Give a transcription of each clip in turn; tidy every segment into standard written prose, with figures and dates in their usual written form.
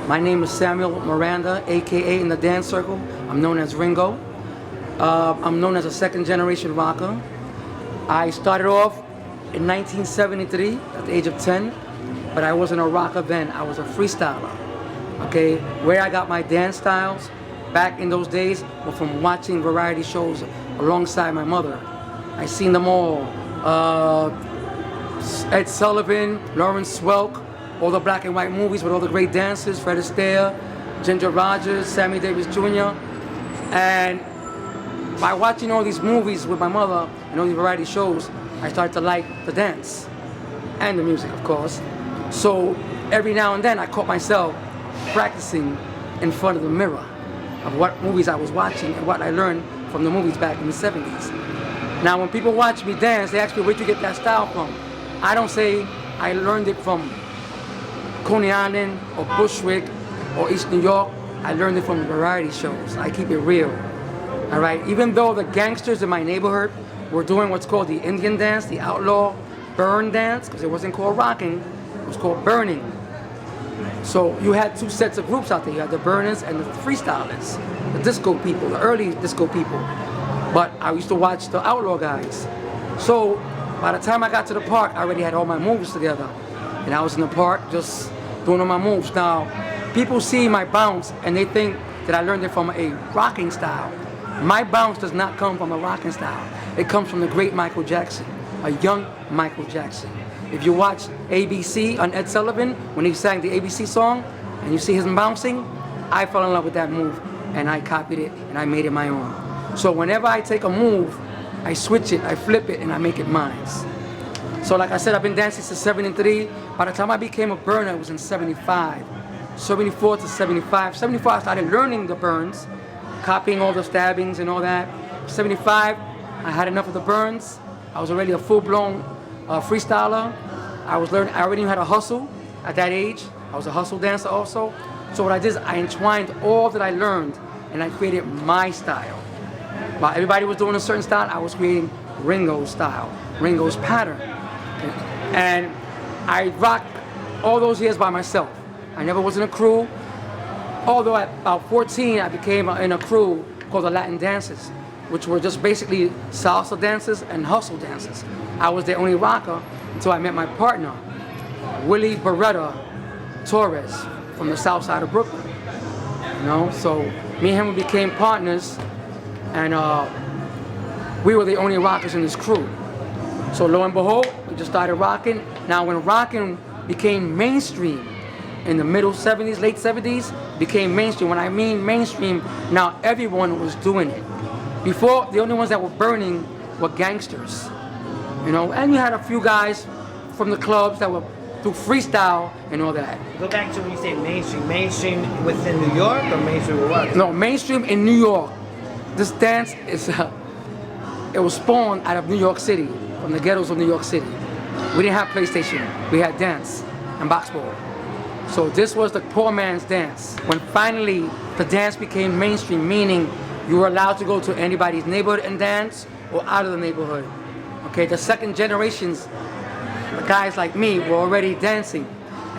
My name is Samuel Miranda, aka in the dance circle, I'm known as Ringo. I'm known as a second generation rocker. I started off in 1973 at the age of 10, but I wasn't a rocker then, I was a freestyler. Okay, where I got my dance styles back in those days were from watching variety shows alongside my mother. I seen them all. Ed Sullivan, Lawrence Welk, all the black and white movies with all the great dancers, Fred Astaire, Ginger Rogers, Sammy Davis Jr. And by watching all these movies with my mother and all these variety shows, I started to like the dance and the music, of course. So every now and then I caught myself practicing in front of the mirror of what movies I was watching and what I learned from the movies back in the 70s. Now when people watch me dance, they ask me, where'd you get that style from? I don't say I learned it from Coney Island or Bushwick or East New York. I learned it from variety shows. I keep it real. All right, even though the gangsters in my neighborhood were doing what's called the Indian dance, the outlaw burn dance, because it wasn't called rocking, it was called burning. So you had two sets of groups out there. You had the burners and the freestylers, the disco people, the early disco people. But I used to watch the outlaw guys. So by the time I got to the park, I already had all my moves together. And I was in the park just doing all my moves. Now, people see my bounce and they think that I learned it from a rocking style. My bounce does not come from a rocking style. It comes from the great Michael Jackson, a young Michael Jackson. If you watch ABC on Ed Sullivan, when he sang the ABC song, and you see him bouncing, I fell in love with that move, and I copied it, and I made it my own. So whenever I take a move, I switch it, I flip it, and I make it mine. So like I said, I've been dancing since '73. By the time I became a burner, it was in '75. '74 to '75. '74, I started learning the burns, copying all the stabbings and all that. '75, I had enough of the burns. I was already a full-blown freestyler. I already knew how to hustle at that age. I was a hustle dancer also. So what I did is I entwined all that I learned and I created my style. While everybody was doing a certain style, I was creating Ringo's style, Ringo's pattern. And I rocked all those years by myself. I never was in a crew. Although at about 14, I became in a crew called the Latin Dancers, which were just basically salsa dancers and hustle dancers. I was the only rocker until I met my partner, Willie Beretta Torres, from the south side of Brooklyn. You know, so me and him became partners, and we were the only rockers in this crew. So lo and behold, we just started rocking. Now when rocking became mainstream, in the middle 70s, late 70s, became mainstream. When I mean mainstream, now everyone was doing it. Before, the only ones that were burning were gangsters, you know, and you had a few guys from the clubs that were through freestyle and all that. Go back to when you say mainstream. Mainstream within New York or mainstream with what? No, mainstream in New York. This dance is, it was spawned out of New York City, from the ghettos of New York City. We didn't have PlayStation, we had dance and box ball. So this was the poor man's dance. When finally the dance became mainstream, meaning you were allowed to go to anybody's neighborhood and dance or out of the neighborhood. Okay, the second generations, guys like me were already dancing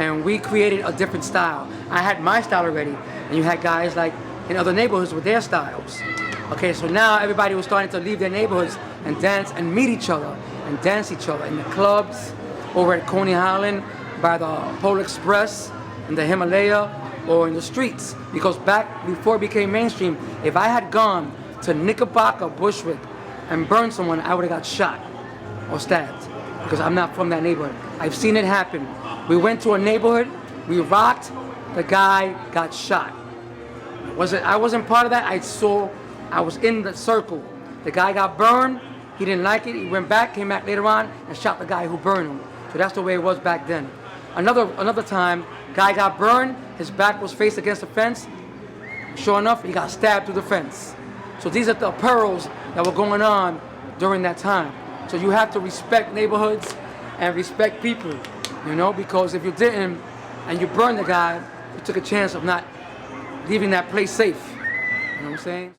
and we created a different style. I had my style already and you had guys like in other neighborhoods with their styles. Okay, so now everybody was starting to leave their neighborhoods and dance and meet each other and dance each other in the clubs, over at Coney Island, by the Pole Express, in the Himalaya, or in the streets. Because back before it became mainstream, if I had gone to Knickerbocker, Bushwick, and burned someone, I would have got shot or stabbed. Because I'm not from that neighborhood. I've seen it happen. We went to a neighborhood, we rocked, the guy got shot. I wasn't part of that, I was in the circle. The guy got burned, he didn't like it, he went back, came back later on, and shot the guy who burned him. So that's the way it was back then. Another time, guy got burned, his back was faced against the fence. Sure enough, he got stabbed through the fence. So these are the perils that were going on during that time. So you have to respect neighborhoods and respect people, you know, because if you didn't and you burned the guy, you took a chance of not leaving that place safe. You know what I'm saying?